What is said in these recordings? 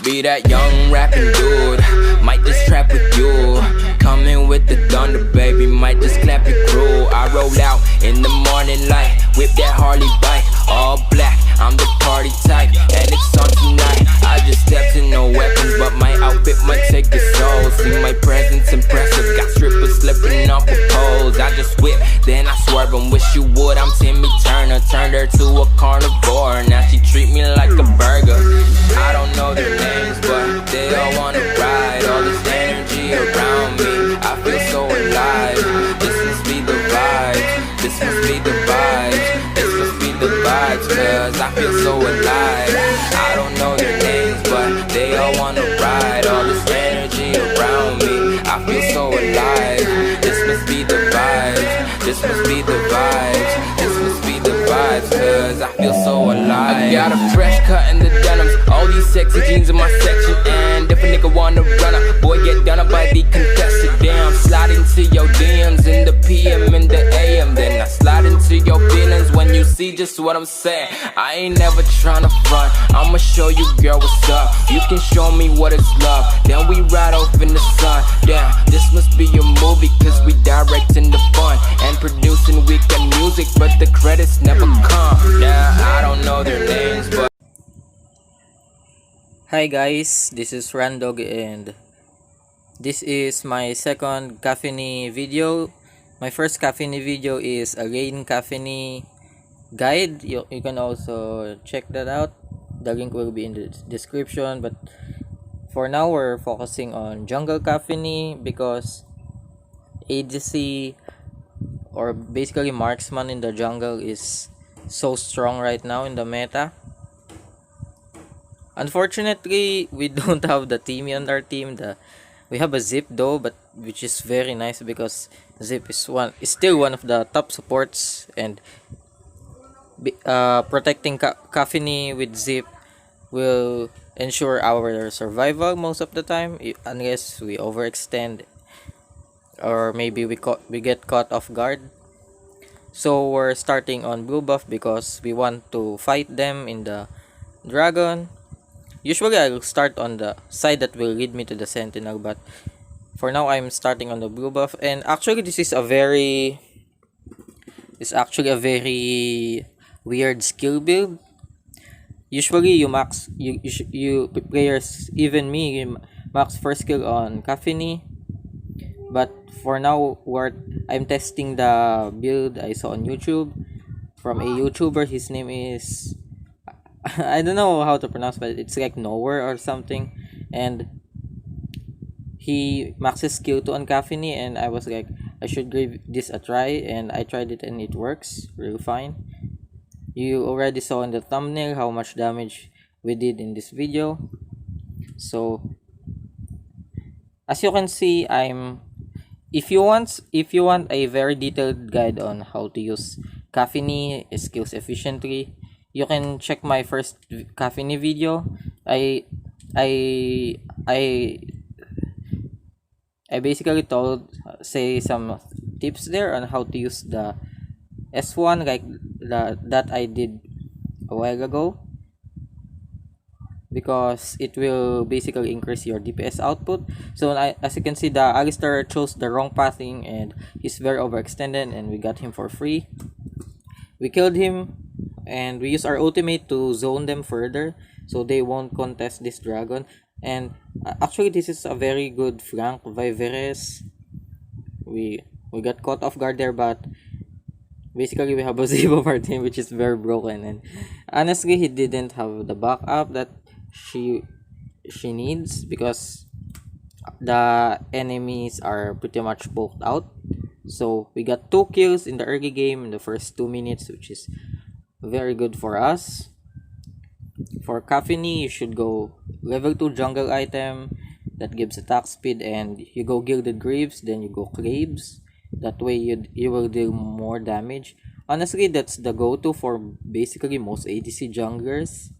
be that young rapping dude. Might just trap with you. Coming with the thunder, baby. Might just clap your crew. I roll out in the morning light. Whip that Harley bike. All black, I'm the party type. And it's on tonight. I just stepped in, no weapons, but my outfit might take the soul. See my presence impressive. Got strippers slipping off the poles. I just whip, then I swerve and wish you would. I'm Timmy Turner. Turned her to a carnivore. Now she treat me like a burger. I don't know their names, but they all wanna ride. All this energy around me, I feel so alive. This must be the vibes. This must be the vibes. This must be the vibes, cause I feel so alive. I don't know their names, but they all wanna ride. All this energy around me, I feel so alive. This must be the vibes. This must be the vibes. This must be the vibes, cause I feel so alive. I got a fresh cut in the denims. All these sexy jeans in my section. And if a nigga wanna run up, boy get done up by the contestant. Damn, slide into your DMs in the PM and the AM. Then I slide into your feelings when you see just what I'm saying. I ain't never tryna front. I'ma show you, girl, what's up. You can show me what it's love. Then we ride off in the sun. Damn, this must be a movie, cause we directing the fun and producing weekend music, but the credits never come. Yeah, I don't know their names, but Hi guys, this is Randog and this is my second CAPHENY video. My first CAPHENY video is a rain CAPHENY guide. You can also check that out. The link will be in the description, but for now we're focusing on jungle CAPHENY because ADC, or basically marksman in the jungle, is so strong right now in the meta. Unfortunately, we don't have the Timmy on our team. We have a Zip though, but which is very nice because Zip is still one of the top supports, and protecting CAPHENY with Zip will ensure our survival most of the time, unless we overextend or maybe we get caught off guard. So we're starting on blue buff because we want to fight them in the dragon. Usually I'll start on the side that will lead me to the sentinel, but for now I'm starting on the blue buff. And actually this is actually a very weird skill build. Usually you players, even me, max first skill on CAPHENY, but for now I'm testing the build I saw on YouTube from a YouTuber. His name is I don't know how to pronounce, but it's like Nowhere or something, and he maxes skill 2 on CAPHENY, and I was like, I should give this a try, and I tried it and it works really fine. You already saw in the thumbnail how much damage we did in this video. So as you can see, if you want a very detailed guide on how to use CAPHENY skills efficiently, you can check my first CAPHENY video. I basically say some tips there on how to use the S1 like that I did a while ago, because it will basically increase your DPS output. So as you can see, the Alistar chose the wrong pathing and he's very overextended, and we got him for free. We killed him and we use our ultimate to zone them further so they won't contest this dragon. And actually this is a very good flank by Veres. We got caught off guard there, but basically we have a Zip of our team which is very broken, and honestly he didn't have the backup that she needs because the enemies are pretty much poked out. So we got 2 kills in the early game in the first 2 minutes, which is very good for us. For CAPHENY, you should go level 2 jungle item that gives attack speed, and you go Gilded Greaves, then you go Claves. That way you will deal more damage. Honestly, that's the go-to for basically most ADC junglers,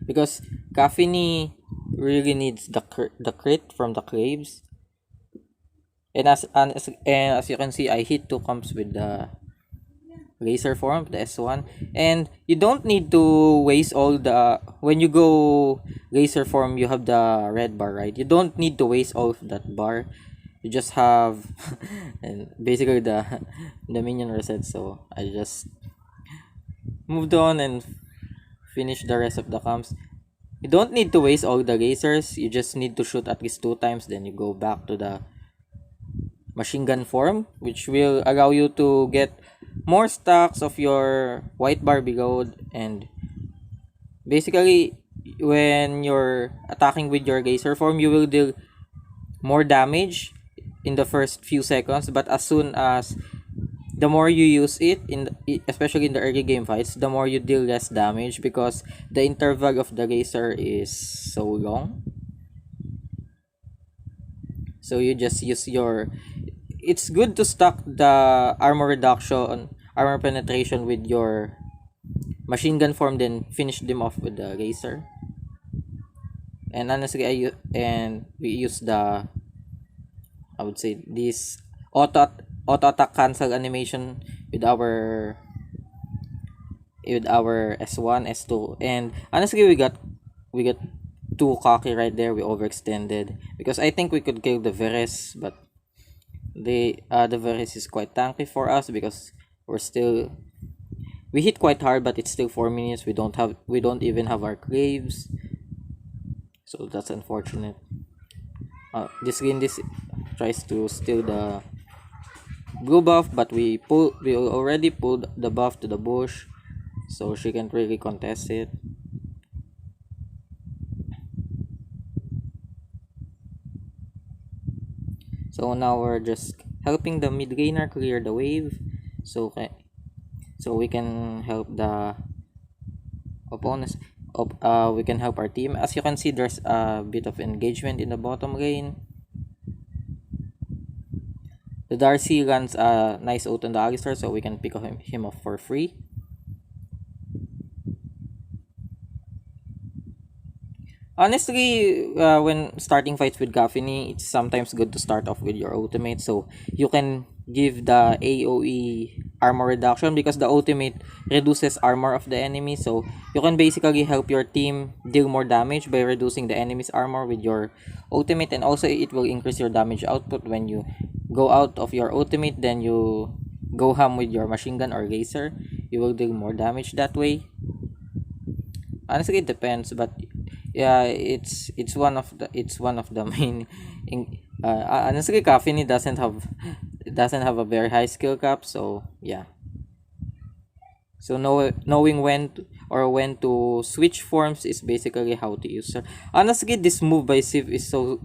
because CAPHENY really needs the crit from the Claves. And as you can see, I hit 2 comps with the laser form, the S1. And you don't need to waste all the, when you go laser form, you have the red bar, right? You don't need to waste all of that bar. You just have and basically the minion reset. So I just moved on and finished the rest of the camps. You don't need to waste all the lasers. You just need to shoot at least 2 times. Then you go back to the machine gun form, which will allow you to get more stacks of your white bar below. And basically, when you're attacking with your laser form, you will deal more damage in the first few seconds. But as soon as the more you use it especially in the early game fights, the more you deal less damage because the interval of the laser is so long. So you just use your, it's good to stack the armor reduction, armor penetration with your machine gun form, then finish them off with the laser. And honestly, and we use the, I would say, this auto attack cancel animation with our S1, S2. And honestly, we got too cocky right there. We overextended because I think we could kill the Veres, but the Veres is quite tanky for us because we hit quite hard, but it's still 4 minutes. We don't even have our claves, so that's unfortunate. This tries to steal the blue buff, but we already pulled the buff to the bush, so she can't really contest it. So now we're just helping the mid laner clear the wave, so we can help the opponents. We can help our team. As you can see, there's a bit of engagement in the bottom lane. The Darcy runs a nice ult on the Alistar, so we can pick him up for free. Honestly, when starting fights with CAPHENY, it's sometimes good to start off with your ultimate, so you can give the AoE armor reduction because the ultimate reduces armor of the enemy, so you can basically help your team deal more damage by reducing the enemy's armor with your ultimate. And also it will increase your damage output when you go out of your ultimate, then you go ham with your machine gun or laser. You will deal more damage that way. Honestly, it depends, but yeah, it's one of the main honestly, CAPHENY doesn't have a very high skill cap, so yeah. So knowing when to switch forms is basically how to use her. Honestly, this move by Sif is so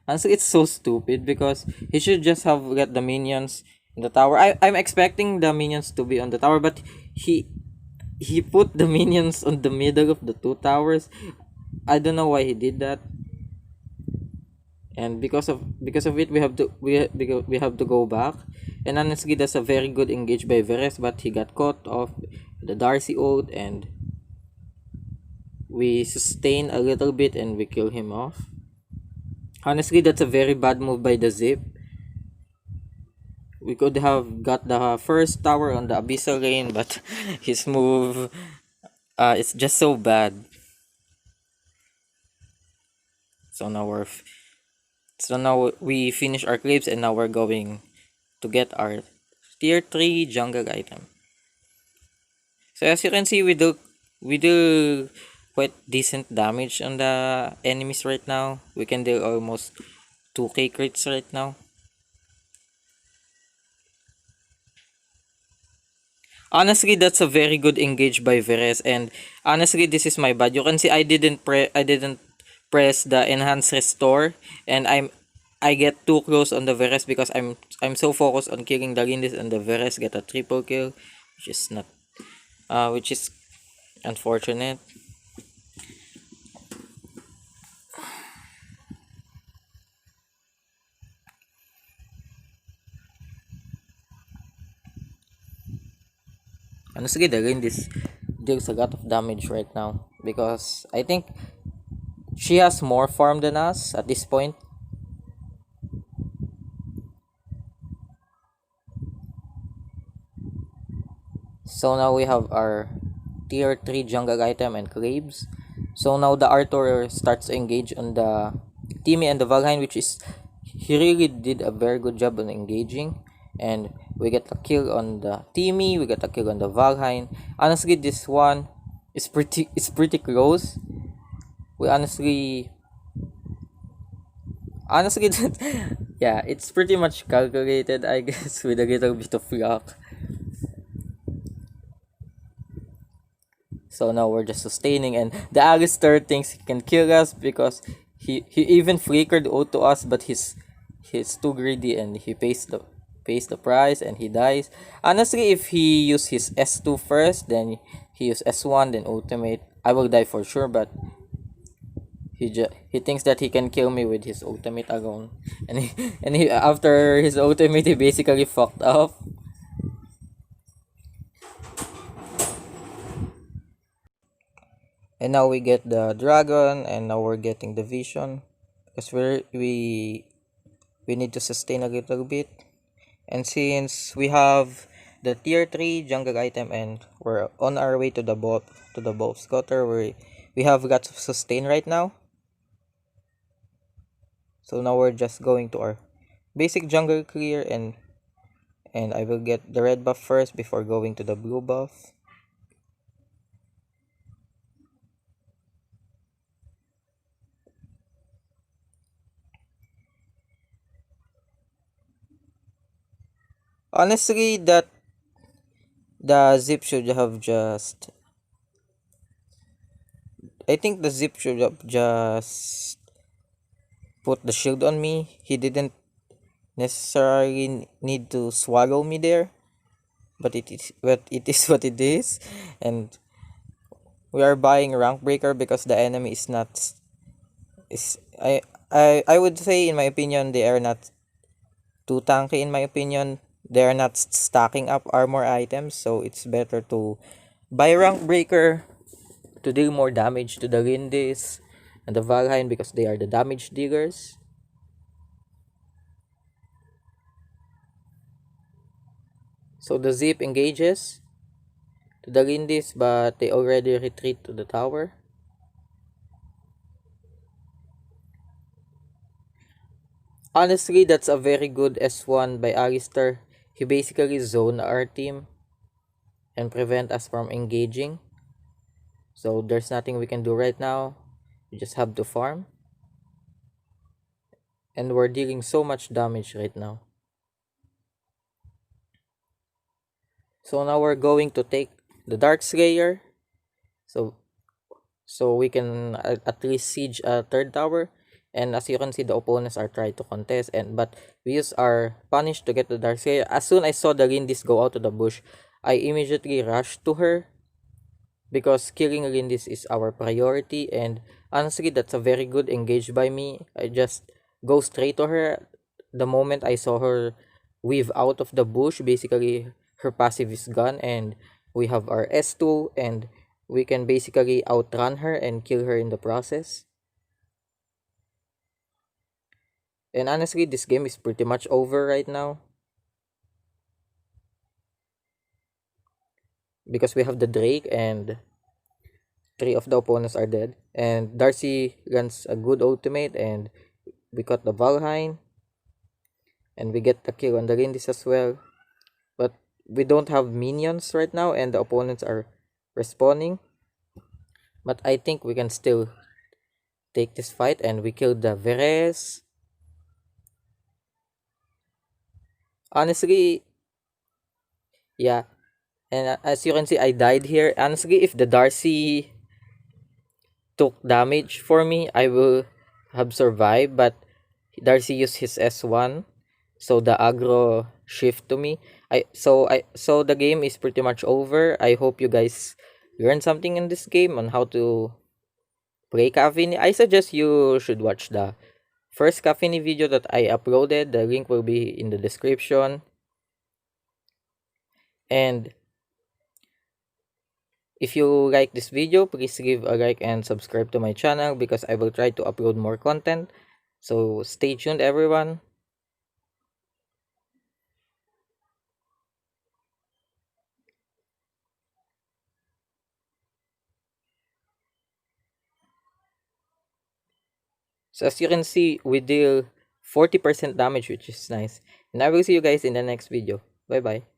honestly, it's so stupid because he should just have let the minions in the tower. I'm expecting the minions to be on the tower, but he put the minions on the middle of the two towers. I don't know why he did that. And because of it, we have to go back. And honestly, that's a very good engage by Veres, but he got caught off the Darcy ult, and we sustain a little bit and we kill him off. Honestly, that's a very bad move by the Zip. We could have got the first tower on the Abyssal lane, but his move, it's just so bad. So now we finish our clips, and now we're going to get our tier 3 jungle item. So as you can see, we do quite decent damage on the enemies right now. We can do almost 2k crits right now. Honestly, that's a very good engage by Veres, and honestly, this is my bad. You can see I didn't press the enhance restore, and I get too close on the Veres because I'm so focused on killing the Lindis, and the Veres get a triple kill, which is unfortunate. Honestly, the Lindis deals a lot of damage right now because I think she has more farm than us at this point. So now we have our tier 3 jungle item and claves. So now the Arthur starts to engage on the Timmy and the Valheim, which is he really did a very good job on engaging. And we get a kill on the Timmy, we get a kill on the Valheim. Honestly, this one is pretty close. We honestly yeah, it's pretty much calculated, I guess, with a little bit of luck. So now we're just sustaining, and the Alistair thinks he can kill us because he even flickered O to us, but he's too greedy and he pays the price and he dies. Honestly, if he use his S2 first, then he use S1, then ultimate, I will die for sure. But he thinks that he can kill me with his ultimate alone, and he after his ultimate he basically fucked up. And now we get the dragon, and now we're getting the vision because we need to sustain a little bit. And since we have the tier 3 jungle item and we're on our way to the bow scutter, we have got to sustain right now. So now we're just going to our basic jungle clear, and I will get the red buff first before going to the blue buff. Honestly, that the zip should have just I think the zip should have just put the shield on me. He didn't necessarily need to swallow me there, but it is what it is. And we are buying rank breaker because the enemy is not is I would say, in my opinion, they are not too tanky. In my opinion, they are not stacking up armor items, so it's better to buy rank breaker to deal more damage to the Lindis and the Valheim because they are the damage dealers. So the Zip engages to the Lindis, but they already retreat to the tower. Honestly, that's a very good S1 by Alistair. He basically zoned our team and prevent us from engaging. So there's nothing we can do right now. We just have to farm. And we're dealing so much damage right now. So now we're going to take the Dark Slayer. So we can at least siege a third tower. And as you can see, the opponents are trying to contest, but we use our punish to get the Dark Slayer. As soon as I saw the Lindis go out of the bush, I immediately rushed to her because killing Lindis is our priority. And honestly, that's a very good engage by me. I just go straight to her the moment I saw her weave out of the bush. Basically, her passive is gone, and we have our S2, and we can basically outrun her and kill her in the process. And honestly, this game is pretty much over right now because we have the Drake and three of the opponents are dead. And Darcy runs a good ultimate, and we got the Valheim, and we get the kill on the Lindis as well. But we don't have minions right now, and the opponents are respawning. But I think we can still take this fight, and we killed the Veres. Honestly, yeah. And as you can see, I died here. Honestly, if the Darcy took damage for me, I will have survived. But Darcy used his S1, so the aggro shift to me. So the game is pretty much over. I hope you guys learned something in this game on how to play CAPHENY. I suggest you should watch the first CAPHENY video that I uploaded. The link will be in the description. And if you like this video, please give a like and subscribe to my channel because I will try to upload more content. So stay tuned, everyone. So as you can see, we deal 40% damage, which is nice. And I will see you guys in the next video. Bye bye.